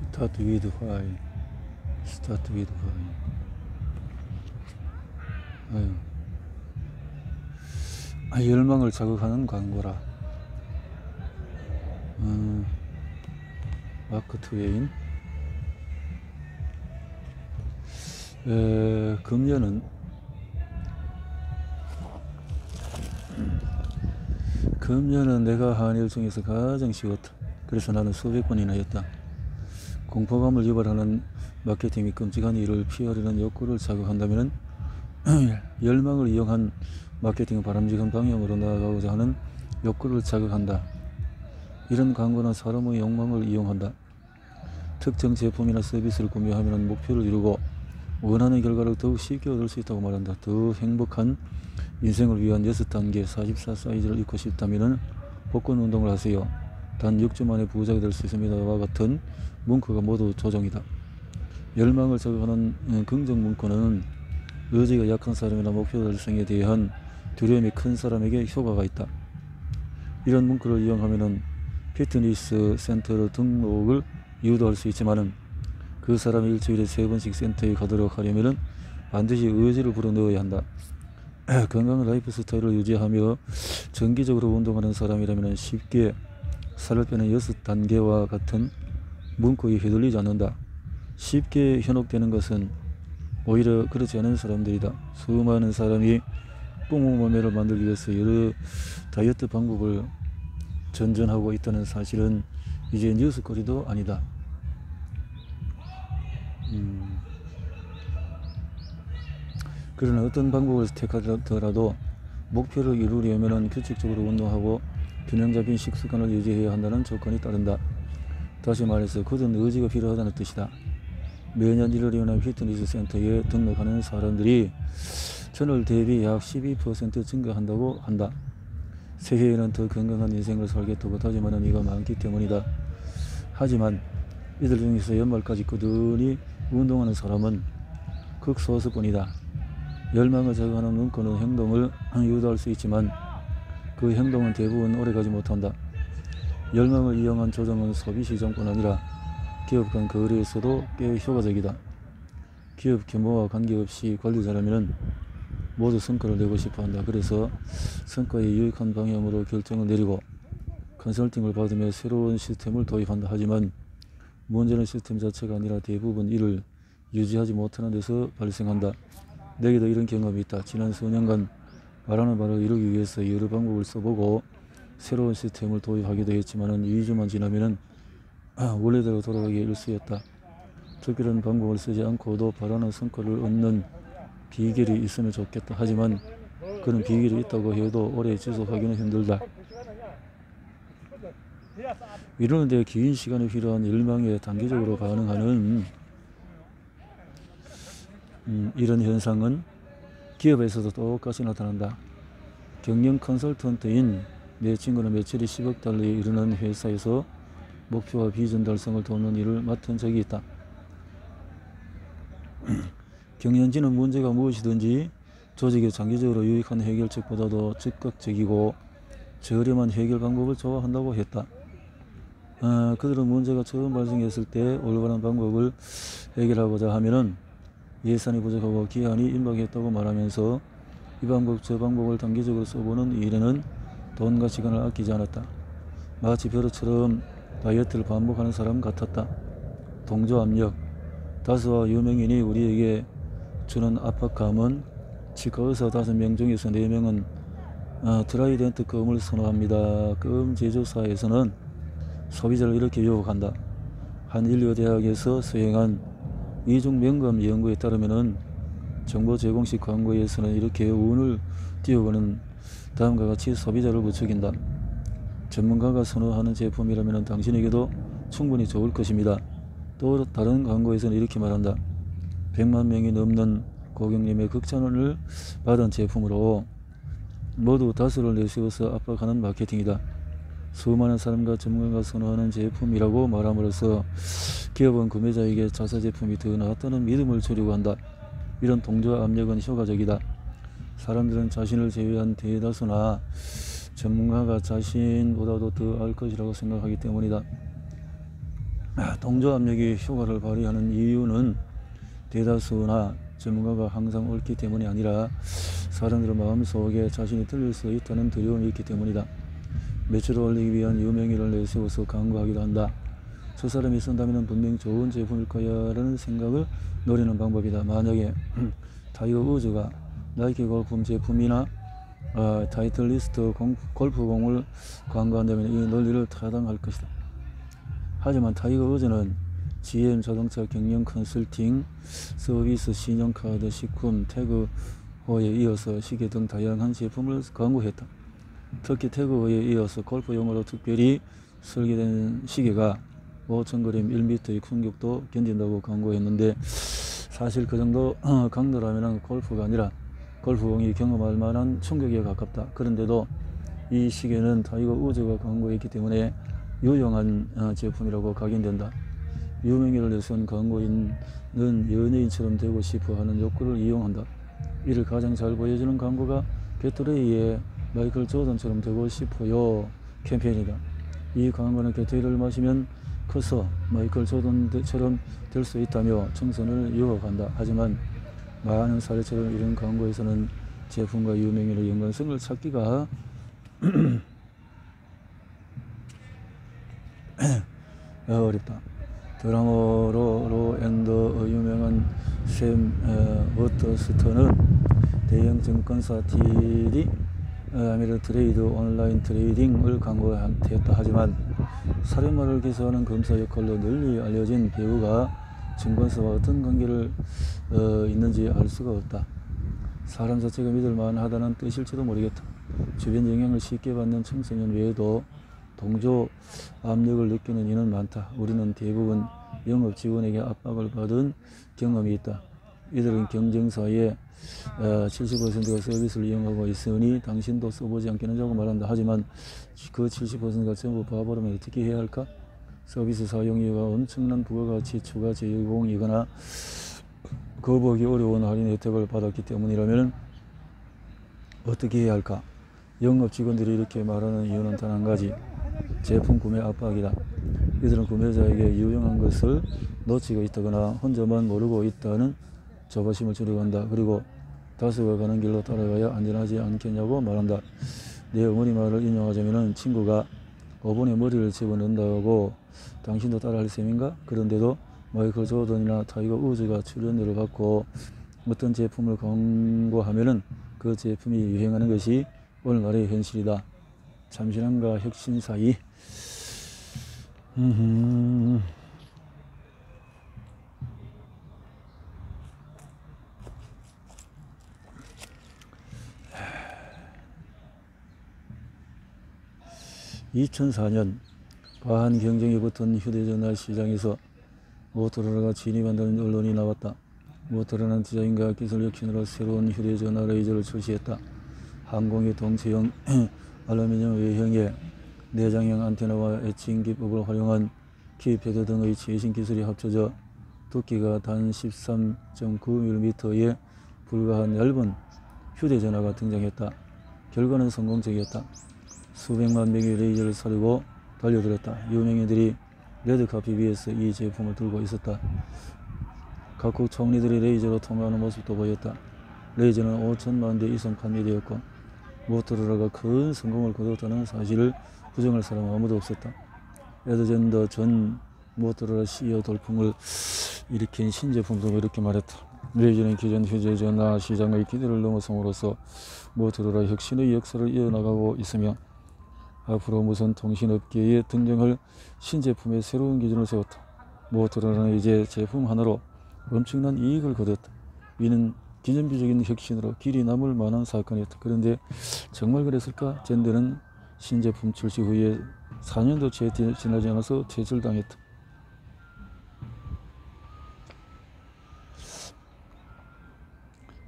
Start with why. Start with why. 열망을 자극하는 광고라. 마크 트웨인. 금년은 내가 한 일 중에서 가장 쉬웠다. 그래서 나는 수백 번이나 했다. 공포감을 유발하는 마케팅이 끔찍한 일을 피하려는 욕구를 자극한다면 열망을 이용한 마케팅은 바람직한 방향으로 나아가고자 하는 욕구를 자극한다. 이런 광고는 사람의 욕망을 이용한다. 특정 제품이나 서비스를 구매하면 목표를 이루고 원하는 결과를 더욱 쉽게 얻을 수 있다고 말한다. 더 행복한 인생을 위한 6단계 44 사이즈를 입고 싶다면 복근 운동을 하세요. 단 6주 만에 부자가 될 수 있습니다와 같은 문구가 모두 조종이다. 열망을 자극하는 긍정 문구는 의지가 약한 사람이나 목표 달성에 대한 두려움이 큰 사람에게 효과가 있다. 이런 문구를 이용하면 피트니스 센터 등록을 유도할 수 있지만 그 사람이 일주일에 3번씩 센터에 가도록 하려면 반드시 의지를 불어넣어야 한다. 건강한 라이프 스타일을 유지하며 정기적으로 운동하는 사람이라면 쉽게 살을 빼는 6단계와 같은 문구에 휘둘리지 않는다. 쉽게 현혹되는 것은 오히려 그렇지 않은 사람들이다. 수많은 사람이 뽕뽕 몸매를 만들기 위해서 여러 다이어트 방법을 전전하고 있다는 사실은 이제 뉴스거리도 아니다. 그러나 어떤 방법을 택하더라도 목표를 이루려면 규칙적으로 운동하고 균형 잡힌 식습관을 유지해야 한다는 조건이 따른다. 다시 말해서 굳은 의지가 필요하다는 뜻이다. 매년 1월 일어나는 피트니스 센터에 등록하는 사람들이 전월 대비 약 12% 증가한다고 한다. 새해에는 더 건강한 인생을 살겠다고 다짐하는 이가 많기 때문이다. 하지만 이들 중에서 연말까지 꾸준히 운동하는 사람은 극소수뿐이다. 열망을 자극하는 문구는 행동을 유도할 수 있지만 그 행동은 대부분 오래가지 못한다. 열망을 이용한 조정은 소비시장뿐 아니라 기업 간 거래에서도 꽤 효과적이다. 기업 규모와 관계없이 관리자라면 모두 성과를 내고 싶어한다. 그래서 성과에 유익한 방향으로 결정을 내리고 컨설팅을 받으며 새로운 시스템을 도입한다. 하지만 문제는 시스템 자체가 아니라 대부분 이를 유지하지 못하는 데서 발생한다. 내게도 이런 경험이 있다. 지난 수년간 말하는 바를 이루기 위해서 여러 방법을 써보고 새로운 시스템을 도입하기도 했지만 2주만 지나면 원래대로 돌아가기 일쑤였다. 특별한 방법을 쓰지 않고도 바라는 성과를 얻는 비결이 있으면 좋겠다. 하지만 그런 비결이 있다고 해도 오래 지속하기는 힘들다. 이러는 데 긴 시간이 필요한 열망에 단기적으로 반응하는 이런 현상은 기업에서도 똑같이 나타난다. 경영 컨설턴트인 내 친구는 며칠이 10억 달러에 이르는 회사에서 목표와 비전 달성을 돕는 일을 맡은 적이 있다. 경영진은 문제가 무엇이든지 조직에 장기적으로 유익한 해결책보다도 즉각적이고 저렴한 해결 방법을 좋아한다고 했다. 그들은 문제가 처음 발생했을 때 올바른 방법을 해결하고자 하면은 예산이 부족하고 기한이 임박했다고 말하면서 이 방법 저 방법을 단기적으로 써보는 일에는 돈과 시간을 아끼지 않았다. 마치 벼룩처럼 다이어트를 반복하는 사람 같았다. 동조 압력. 다수와 유명인이 우리에게 주는 압박감은 치과 의사 5명 중에서 4명은 트라이덴트 껌을 선호합니다. 껌 제조사에서는 소비자를 이렇게 유혹한다. 한 인류대학에서 수행한 이중 명감 연구에 따르면 정보 제공식 광고에서는 이렇게 운을 띄우고는 다음과 같이 소비자를 부추긴다. 전문가가 선호하는 제품이라면 당신에게도 충분히 좋을 것입니다. 또 다른 광고에서는 이렇게 말한다. 100만 명이 넘는 고객님의 극찬을 받은 제품으로 모두 다수를 내세워서 압박하는 마케팅이다. 수많은 사람과 전문가가 선호하는 제품이라고 말함으로써 기업은 구매자에게 자사 제품이 더 나았다는 믿음을 주려고 한다. 이런 동조 압력은 효과적이다. 사람들은 자신을 제외한 대다수나 전문가가 자신보다도 더 알 것이라고 생각하기 때문이다. 동조 압력이 효과를 발휘하는 이유는 대다수나 전문가가 항상 옳기 때문이 아니라 사람들의 마음속에 자신이 틀릴 수 있다는 두려움이 있기 때문이다. 매출을 올리기 위한 유명인을 내세워서 광고하기도 한다. 저 사람이 쓴다면 분명 좋은 제품일 거야 라는 생각을 노리는 방법이다. 만약에 타이거 우즈가 나이키 골프 제품이나 타이틀리스트 골프공을 광고한다면 이 논리를 타당할 것이다. 하지만 타이거 우즈는 GM 자동차 경영 컨설팅, 서비스, 신용카드, 식품, 태그호에 이어서 시계 등 다양한 제품을 광고했다. 특히 태그호에 이어서 골프용으로 특별히 설계된 시계가 5,000g 1m의 충격도 견딘다고 광고했는데 사실 그 정도 강도라면 골프가 아니라 골프공이 경험할 만한 충격에 가깝다. 그런데도 이 시계는 타이거 우즈가 광고했기 때문에 유용한 제품이라고 각인된다. 유명인을 내세운 광고인은 연예인처럼 되고 싶어 하는 욕구를 이용한다. 이를 가장 잘 보여주는 광고가 게토레이의 마이클 조던처럼 되고 싶어요 캠페인이다. 이 광고는 게토레이를 마시면 커서 마이클 조던처럼 될 수 있다며 청소년을 유혹한다. 하지만 많은 사례처럼 이런 광고에서는 제품과 유명인의 연관성을 찾기가 어렵다. 드라머로 로앤더의 유명한 샘 워터스턴은 대형 증권사 TD 아메리트레이드 온라인 트레이딩을 광고했다. 하지만 살인마를 기소하는 검사 역할로 널리 알려진 배우가 증권사와 어떤 관계를 있는지 알 수가 없다. 사람 자체가 믿을만하다는 뜻일지도 모르겠다. 주변 영향을 쉽게 받는 청소년 외에도 동조 압력을 느끼는 이는 많다. 우리는 대부분 영업 직원에게 압박을 받은 경험이 있다. 이들은 경쟁사의 70%가 서비스를 이용하고 있으니 당신도 써보지 않겠느냐고 말한다. 하지만 그 70%가 전부 바보라면 어떻게 해야 할까? 서비스 사용 이유가 엄청난 부가가치 추가 제공이거나 거부하기 어려운 할인 혜택을 받았기 때문이라면 어떻게 해야 할까? 영업 직원들이 이렇게 말하는 이유는 단 한 가지. 제품 구매 압박이다. 이들은 구매자에게 유용한 것을 놓치고 있다거나 혼자만 모르고 있다는 자부심을 주려고 한다. 그리고 다수가 가는 길로 따라가야 안전하지 않겠냐고 말한다. 내 어머니 말을 인용하자면 친구가 5분에 머리를 집어넣는다고 당신도 따라할 셈인가? 그런데도 마이클 조던이나 타이거 우즈가 출연료를 받고 어떤 제품을 광고하면 그 제품이 유행하는 것이 오늘날의 현실이다. 참신함과 혁신 사이 2004년 과한 경쟁이 붙은 휴대전화 시장에서 모토로라가 진입한다는 언론이 나왔다. 모토로라는 디자인과 기술 혁신으로 새로운 휴대전화 레이저를 출시했다. 항공기 동체형 알루미늄 외형의 내장형 안테나와 에칭 기법을 활용한 키패드 등의 최신 기술이 합쳐져 두께가 단 13.9mm에 불과한 얇은 휴대전화가 등장했다. 결과는 성공적이었다. 수백만 명의 레이저를 사려고 달려들었다. 유명인들이 레드카펫 위에서 이 제품을 들고 있었다. 각국 총리들이 레이저로 통화하는 모습도 보였다. 레이저는 5천만 대 이상 판매되었고 모토로라가 큰 성공을 거뒀다는 사실을 부정할 사람은 아무도 없었다. 에드젠더 전 모토로라 CEO 돌풍을 일으킨 신제품도 이렇게 말했다. 레이저는 기존 휴대전화 시장의 기대를 넘어섬으로써 모토로라 혁신의 역사를 이어나가고 있으며 앞으로 무선 통신업계에 등장할 신제품의 새로운 기준을 세웠다. 모토로라는 이제 제품 하나로 엄청난 이익을 거뒀다. 이는 기념비적인 혁신으로 길이 남을 만한 사건이었다. 그런데 정말 그랬을까? 젠더는 신제품 출시 후에 4년도 채 지나지 않아서 퇴출당했다.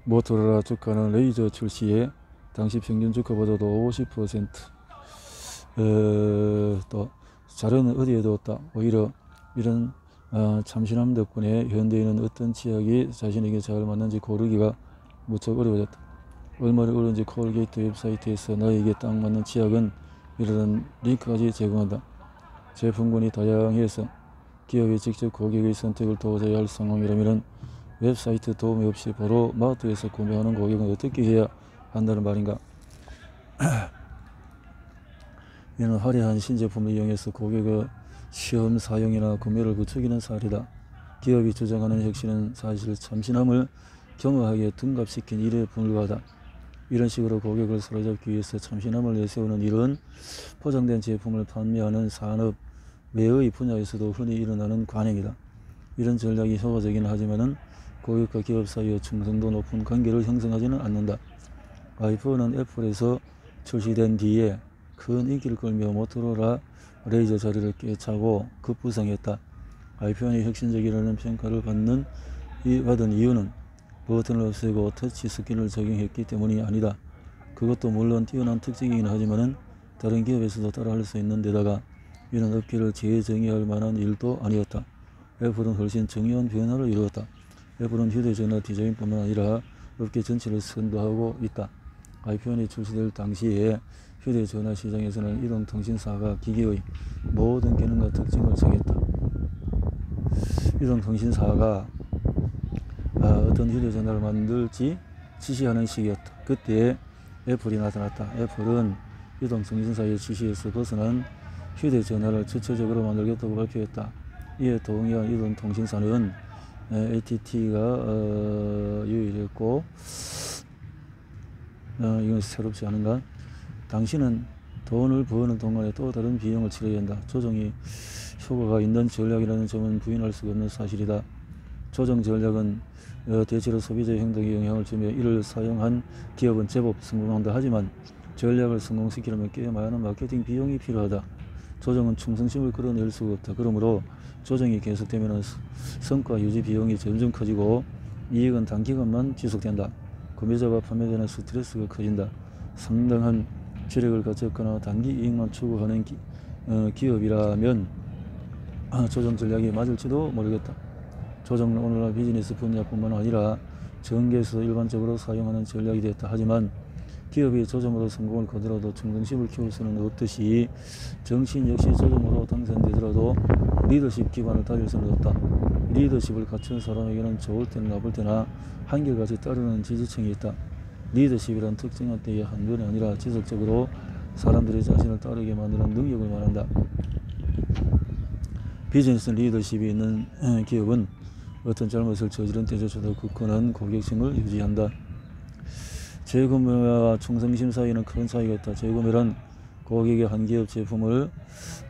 모토로라 주가는 레이저 출시에 당시 평균 주가보다도 50% 또 자료는 어디에도 없다. 오히려 이런 참신함 덕분에 현대인은 어떤 치약이 자신에게 잘 맞는지 고르기가 무척 어려워졌다. 얼마나 어려운지 콜게이트 웹사이트에서 나에게 딱 맞는 치약은 이런 링크까지 제공한다. 제품군이 다양해서 기업이 직접 고객의 선택을 도와줘야 할 상황이라면 웹사이트 도움이 없이 바로 마트에서 구매하는 고객은 어떻게 해야 한다는 말인가? 이는 화려한 신제품을 이용해서 고객의 시험 사용이나 구매를 부추기는 사례다. 기업이 주장하는 혁신은 사실 참신함을 경허하게 둔갑시킨 일에 불과하다. 이런 식으로 고객을 사로잡기 위해서 참신함을 내세우는 일은 포장된 제품을 판매하는 산업 외의 분야에서도 흔히 일어나는 관행이다. 이런 전략이 효과적이긴 하지만은 고객과 기업 사이의 충성도 높은 관계를 형성하지는 않는다. 아이폰은 애플에서 출시된 뒤에 큰 인기를 끌며 모토로라 레이저 자리를 꿰차고 급부상했다. 아이폰이 혁신적이라는 평가를 받은 이유는 버튼을 없애고 터치 스크린을 적용했기 때문이 아니다. 그것도 물론 뛰어난 특징이긴 하지만은 다른 기업에서도 따라할 수 있는 데다가 이런 업계를 재정의할 만한 일도 아니었다. 애플은 훨씬 중요한 변화를 이루었다. 애플은 휴대전화 디자인뿐만 아니라 업계 전체를 선도하고 있다. 아이폰이 출시될 당시에 휴대전화 시장에서는 이동통신사가 기기의 모든 기능과 특징을 정했다. 이동통신사가 어떤 휴대전화를 만들지 지시하는 시기였다. 그때 애플이 나타났다. 애플은 이동통신사의 지시에서 벗어난 휴대전화를 주체적으로 만들겠다고 발표했다. 이에 동의한 이동통신사는 AT&T가 유일했고 이건 새롭지 않은가? 당신은 돈을 버는 동안에 또 다른 비용을 치러야 한다. 조정이 효과가 있는 전략이라는 점은 부인할 수가 없는 사실이다. 조정 전략은 대체로 소비자의 행동에 영향을 주며 이를 사용한 기업은 제법 성공한다. 하지만 전략을 성공시키려면 꽤 많은 마케팅 비용이 필요하다. 조정은 충성심을 끌어낼 수가 없다. 그러므로 조정이 계속되면 성과 유지 비용이 점점 커지고 이익은 단기간만 지속된다. 구매자와 판매자는 스트레스가 커진다. 상당한 체력을 갖췄거나 단기 이익만 추구하는 기업이라면 조정 전략이 맞을지도 모르겠다. 조정은 오늘날 비즈니스 분야뿐만 아니라 전개에서 일반적으로 사용하는 전략이 됐다. 하지만 기업이 조정으로 성공을 거두어도 충성심을 키울 수는 없듯이 정치인 역시 조정으로 당선되더라도 리더십 기반을 다질 수는 없다. 리더십을 갖춘 사람에게는 좋을 때나 나쁠 때나 한결같이 따르는 지지층이 있다. 리더십이란 특정한 때의 한 번이 아니라 지속적으로 사람들이 자신을 따르게 만드는 능력을 말한다. 비즈니스 리더십이 있는 기업은 어떤 잘못을 저지른 때조차도 굳건한 고객심을 유지한다. 재구매와 충성심 사이에는 큰 차이가 있다. 재구매란 고객이 한 기업 제품을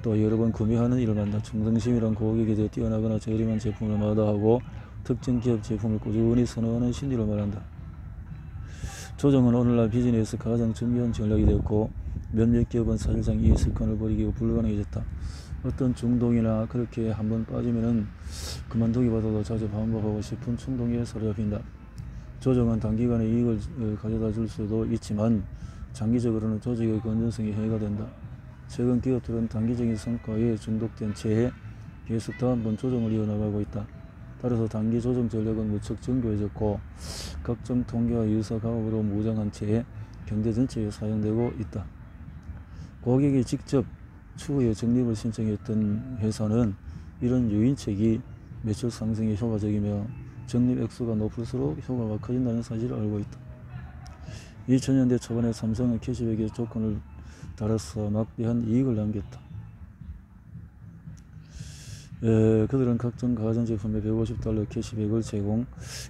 또 여러 번 구매하는 일을 말한다. 충성심이란 고객이 더 뛰어나거나 저렴한 제품을 마다하고 특정 기업 제품을 꾸준히 선호하는 심리를 말한다. 조정은 오늘날 비즈니스 가장 중요한 전략이 되었고 몇몇 기업은 사실상 이 습관을 버리기 불가능해졌다. 어떤 중독이나 그렇게 한번 빠지면은 그만두기보다도 자주 반복하고 싶은 충동에 사로잡힌다. 조정은 단기간에 이익을 가져다 줄 수도 있지만 장기적으로는 조직의 건전성에 해가 된다. 최근 기업들은 단기적인 성과에 중독된 채 계속 다음번 조정을 이어나가고 있다. 따라서 단기 조정 전략은 무척 정교해졌고 각종 통계와 유사 가업으로 무장한 채 경제 전체에 사용되고 있다. 고객이 직접 추후에 적립을 신청했던 회사는 이런 유인책이 매출 상승에 효과적이며 적립 액수가 높을수록 효과가 커진다는 사실을 알고 있다. 2000년대 초반에 삼성은 캐시백의 조건을 달아서 막대한 이익을 남겼다. 그들은 각종 가전제품에 $150 캐시백을 제공,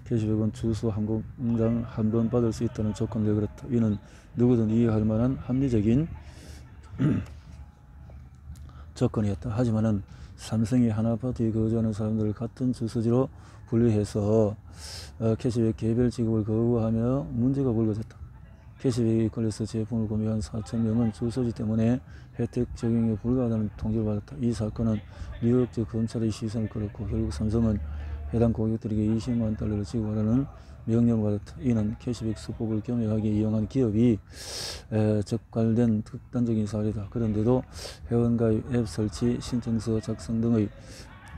캐시백은 주소 한 공당 한 번 받을 수 있다는 조건을 걸었다. 이는 누구든 이해할 만한 합리적인 조건이었다. 하지만은 삼성이 한 아파트에 거주하는 사람들을 같은 주소지로 분류해서 캐시백 개별 지급을 거부하며 문제가 불거졌다. 캐시백에 걸려서 제품을 구매한 4,000명은 주소지 때문에 혜택 적용이 불가하다는 통지를 받았다. 이 사건은 뉴욕주 검찰의 시선을 끌었고 결국 삼성은 해당 고객들에게 $200만 지급하라는 명령을 받았다. 이는 캐시백 수법을 교묘하게 이용한 기업이 적발된 극단적인 사례다. 그런데도 회원가입 앱 설치, 신청서 작성 등의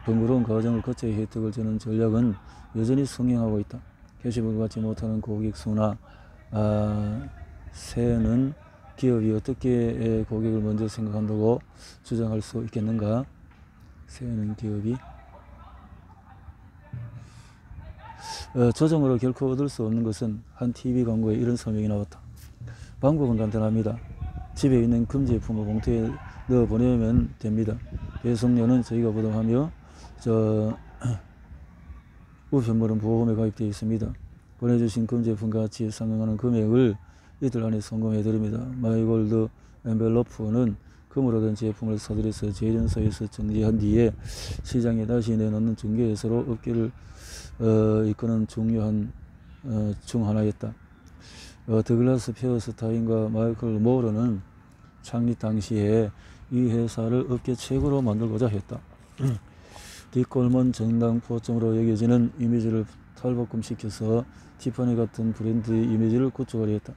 번거로운 과정을 거쳐 혜택을 주는 전략은 여전히 성행하고 있다. 캐시백을 받지 못하는 고객 수나 세는 기업이 어떻게 고객을 먼저 생각한다고 주장할 수 있겠는가? 세는 기업이 조정으로 결코 얻을 수 없는 것은 한 TV 광고에 이런 서명이 나왔다. 방법은 간단합니다. 집에 있는 금제품을 봉투에 넣어 보내면 됩니다. 배송료는 저희가 부담하며 우편물은 보험에 가입되어 있습니다. 보내주신 금제품 가치에 상응하는 금액을 이틀 안에 송금해 드립니다. 마이골드 엔벨로프는 금으로 된 제품을 사들여서 제련소에서 정지한 뒤에 시장에 다시 내놓는 중개에서로 업계를 이끄는 중요한 중 하나였다. 더글라스 페어스타인과 마이클 모어는 창립 당시에 이 회사를 업계 최고로 만들고자 했다. 뒷골문 정당포점으로 여겨지는 이미지를 탈바꿈시켜서 티파니 같은 브랜드의 이미지를 구축하려 했다.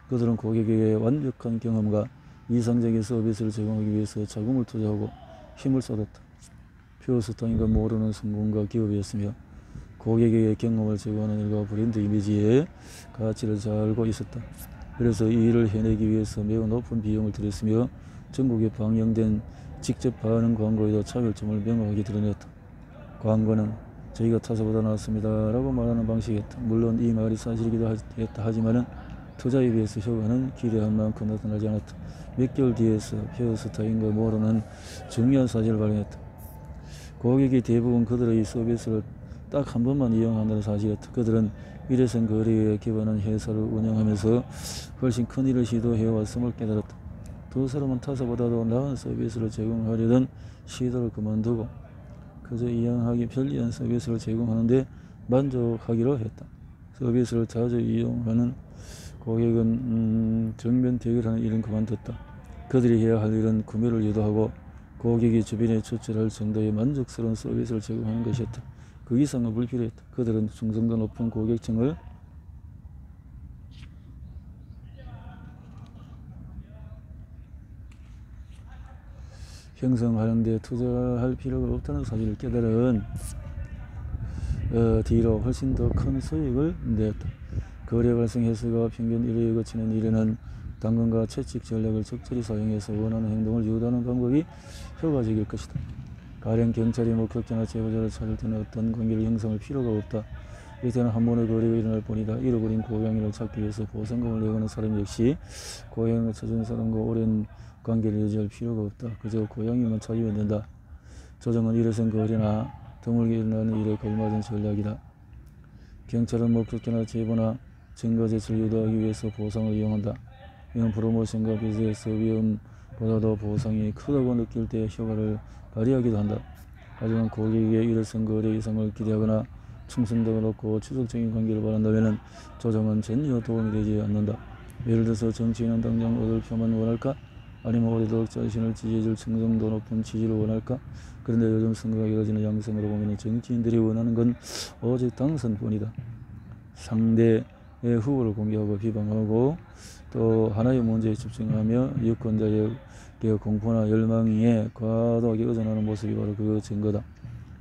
그들은 고객에게 완벽한 경험과 이상적인 서비스를 제공하기 위해서 자금을 투자하고 힘을 쏟았다. 페어스타인과 모어는 성공가 기업이었으며 고객에게 경험을 제공하는 일과 브랜드 이미지의 가치를 잘 알고 있었다. 그래서 이 일을 해내기 위해서 매우 높은 비용을 들였으며 전국에 방영된 직접 반응 광고에도 차별점을 명확하게 드러냈다. 광고는 저희가 타사보다 낫습니다 라고 말하는 방식이었다. 물론 이 말이 사실이기도 했다 하지만 투자에 비해서 효과는 기대한 만큼 나타나지 않았다. 몇 개월 뒤에서 페어스타인과 모어는 중요한 사실을 발견했다. 고객이 대부분 그들의 서비스를 딱 한 번만 이용한다는 사실이었다. 그들은 일회성 거래에 기반한 회사를 운영하면서 훨씬 큰 일을 시도해왔음을 깨달았다. 두 사람은 타사보다도 나은 서비스를 제공하려던 시도를 그만두고 그저 이용하기 편리한 서비스를 제공하는데 만족하기로 했다. 서비스를 자주 이용하는 고객은 정면 대결하는 일은 그만뒀다. 그들이 해야 할 일은 구매를 유도하고 고객이 주변에 추출할 정도의 만족스러운 서비스를 제공하는 것이었다. 그 이상은 불필요했다. 그들은 충성도 높은 고객층을 형성하는 데 투자할 필요가 없다는 사실을 깨달은 뒤로 훨씬 더 큰 수익을 냈다. 거래 발생 횟수가 평균 1회에 거치는 일에는 당근과 채찍 전략을 적절히 사용해서 원하는 행동을 유도하는 방법이 효과적일 것이다. 가령 경찰이 목격자나 제보자를 찾을 때는 어떤 관계를 형성할 필요가 없다. 이때는 한 번의 거래가 일어날 뿐이다. 잃어버린 고양이를 찾기 위해서 보상금을 내고는 사람 역시 고양이를 찾은 사람과 오랜 관계를 유지할 필요가 없다. 그저 고양이만 찾으면 된다. 조정은 일회성 거래나 드물게 일어나는 일에 걸맞은 전략이다. 경찰은 목격자나 제보나 증거 제출을 유도하기 위해서 보상을 이용한다. 이는 프로모션과 비즈니스 위험보다도 보상이 크다고 느낄 때 효과를 발휘하기도 한다. 하지만 고객에게 일회성 거래 이상을 기대하거나 충성도가 높고 추적적인 관계를 바란다면 조정은 전혀 도움이 되지 않는다. 예를 들어서 정치인은 당장 얻을 표만 원할까? 아니면 오래도록 자신을 지지해줄 충성도 높은 지지를 원할까? 그런데 요즘 선거가 이뤄지는 양상으로 보면 정치인들이 원하는 건 오직 당선뿐이다. 상대의 후보를 공개하고 비방하고 또 하나의 문제에 집중하며 유권자의 공포나 열망에 과도하게 의존하는 모습이 바로 그 증거다.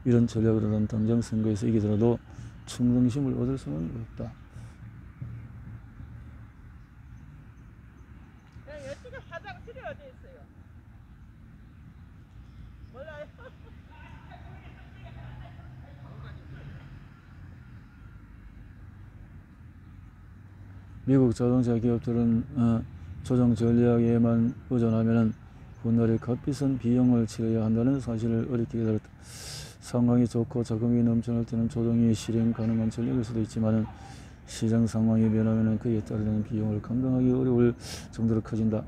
이런 전략으로는 당장 선거에서 이기더라도 충성심을 얻을 수는 없다. 여기가 화장실이 어디 있어요? 몰라요? 미국 자동차 기업들은 조정 전략에만 의존하면 훗날에 값비싼 비용을 치러야 한다는 사실을 어렵게 깨달았다. 상황이 좋고 자금이 넘쳐날 때는 조정이 실행 가능한 전략일 수도 있지만 시장 상황이 변하면 그에 따르는 비용을 감당하기 어려울 정도로 커진다.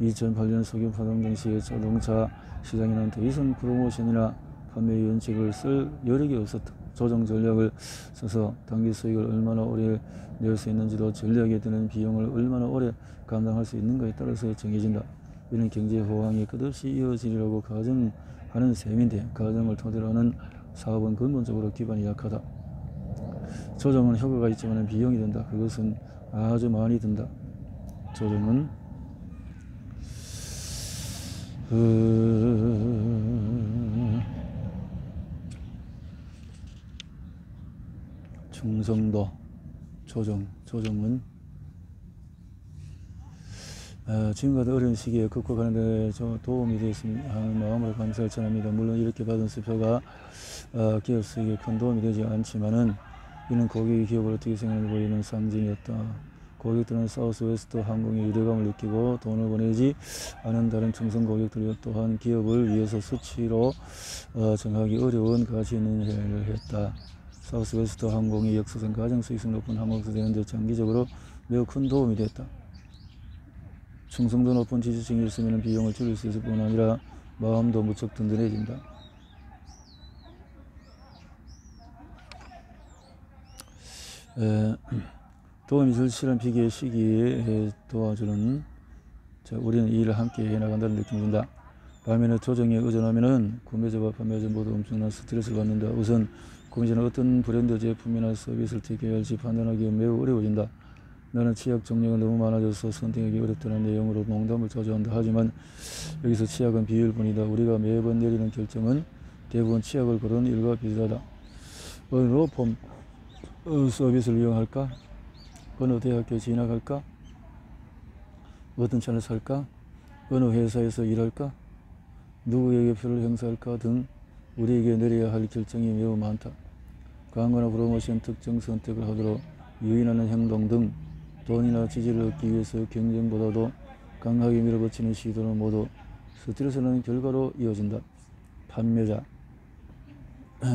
2008년 석유 파동 당시에 자동차 시장에는 더 이상 프로모션이나 판매 연칙을 쓸 여력이 없었다. 조정 전략을 써서 단기 수익을 얼마나 오래 낼 수 있는지도 전략에 드는 비용을 얼마나 오래 감당할 수 있는가에 따라서 정해진다. 이는 경제 호황이 끝없이 이어지리라고 가정하는 셈인데 가정을 토대로 하는 사업은 근본적으로 기반이 약하다. 조정은 효과가 있지만 비용이 든다. 그것은 아주 많이 든다. 조정은 충성도 조정은 지금과도 어려운 시기에 극복하는 데 도움이 되었으면 하는 마음으로 감사를 전합니다. 물론 이렇게 받은 수표가 기업 수익에 큰 도움이 되지 않지만은 이는 고객의 기업을 어떻게 생각하는지 보이는 상징이었다. 고객들은 사우스웨스트 항공의 유대감을 느끼고 돈을 보내지 않은 다른 충성 고객들 또한 기업을 위해서 수치로 정하기 어려운 가치 있는 일을 했다. 사우스웨스트 항공이 역사상 가장 수익성 높은 항공사 되는데 장기적으로 매우 큰 도움이 됐다. 충성도 높은 지지층이 있으면 비용을 줄일 수 있을 뿐 아니라 마음도 무척 든든해진다. 도움이 절실한 비기의 시기에 도와주는 우리는 이 일을 함께 해나간다는 느낌이 든다. 반면에 조정에 의존하면은 구매자와 판매자 모두 엄청난 스트레스를 받는다. 우선 구매자는 어떤 브랜드 제품이나 서비스를 택해야 할지 판단하기 매우 어려워진다. 나는 치약 종류가 너무 많아져서 선택하기 어렵다는 내용으로 농담을 자주 한다. 하지만 여기서 치약은 비율뿐이다. 우리가 매번 내리는 결정은 대부분 치약을 고르는 일과 비슷하다. 어느 로펌 서비스를 이용할까? 어느 대학교에 진학할까? 어떤 차를 살까? 어느 회사에서 일할까? 누구에게 표를 행사할까? 등 우리에게 내려야 할 결정이 매우 많다. 광고나 프로모션 특정 선택을 하도록 유인하는 행동 등 돈이나 지지를 얻기 위해서 경쟁보다도 강하게 밀어붙이는 시도는 모두 스트레스는 결과로 이어진다. 판매자,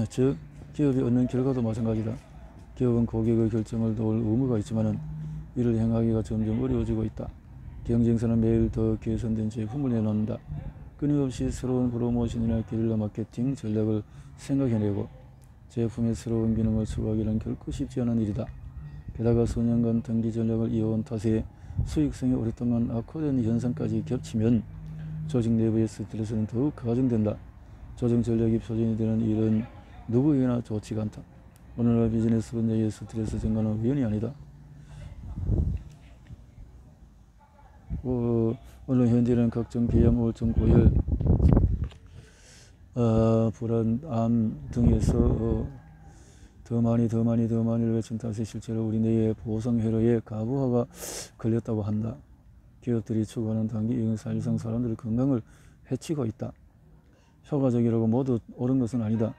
즉 기업이 얻는 결과도 마찬가지다. 기업은 고객의 결정을 도울 의무가 있지만 이를 행하기가 점점 어려워지고 있다. 경쟁사는 매일 더 개선된 제품을 내놓는다. 끊임없이 새로운 프로모션이나 게릴라 마케팅 전략을 생각해내고 제품의 새로운 기능을 추가하기는 결코 쉽지 않은 일이다. 게다가 수년간 단기 전략을 이어온 탓에 수익성이 오랫동안 악화된 현상까지 겹치면 조직 내부의 스트레스는 더욱 가중된다. 조정 전략이 표준이 되는 일은 누구에게나 좋지가 않다. 오늘날 비즈니스 분야의 스트레스 증가는 우연이 아니다. 오늘 현재는 각종 비양, 우울증, 고열, 불안, 암 등에서 더 많이를 외친 탓에 실제로 우리 뇌의 보상회로에 가부화가 걸렸다고 한다. 기업들이 추구하는 단기 이익은 사실상 사람들의 건강을 해치고 있다. 효과적이라고 모두 옳은 것은 아니다.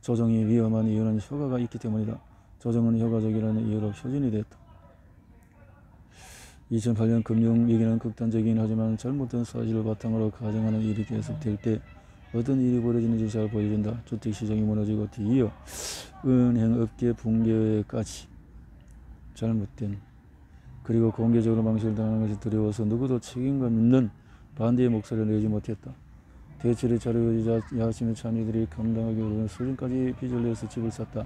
조정이 위험한 이유는 효과가 있기 때문이다. 조정은 효과적이라는 이유로 표준이 됐다. 2008년 금융위기는 극단적이긴 하지만 잘못된 사실을 바탕으로 가정하는 일이 계속될 때 어떤 일이 벌어지는지 잘 보여준다. 주택시장이 무너지고 뒤이어 은행업계 붕괴까지 잘못된 그리고 공개적으로 망신을 당하는 것이 두려워서 누구도 책임감 있는 반대의 목소리를 내지 못했다. 대출의 자료이자 야심의 참여들이 감당하기 어려운 수준까지 빚을 내서 집을 샀다.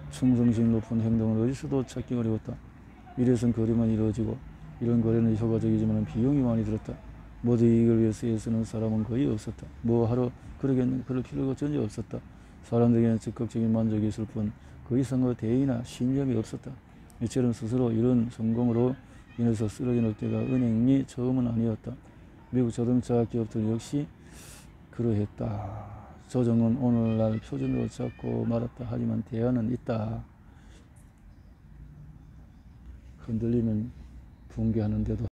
충성심 높은 행동은 어디서도 찾기 어려웠다. 이래선 거래만 이루어지고 이런 거래는 효과적이지만 비용이 많이 들었다. 모두 이익을 위해서 애쓰는 사람은 거의 없었다. 뭐하러 그럴 필요가 전혀 없었다. 사람들에게는 즉각적인 만족이 있을 뿐 그 이상의 대의나 신념이 없었다. 이처럼 스스로 이런 성공으로 인해서 쓰러질 때가 은행이 처음은 아니었다. 미국 자동차 기업들 역시 그러했다. 조정은 오늘날 표준으로 잡고 말았다. 하지만 대안은 있다. 흔들리면 붕괴하는데도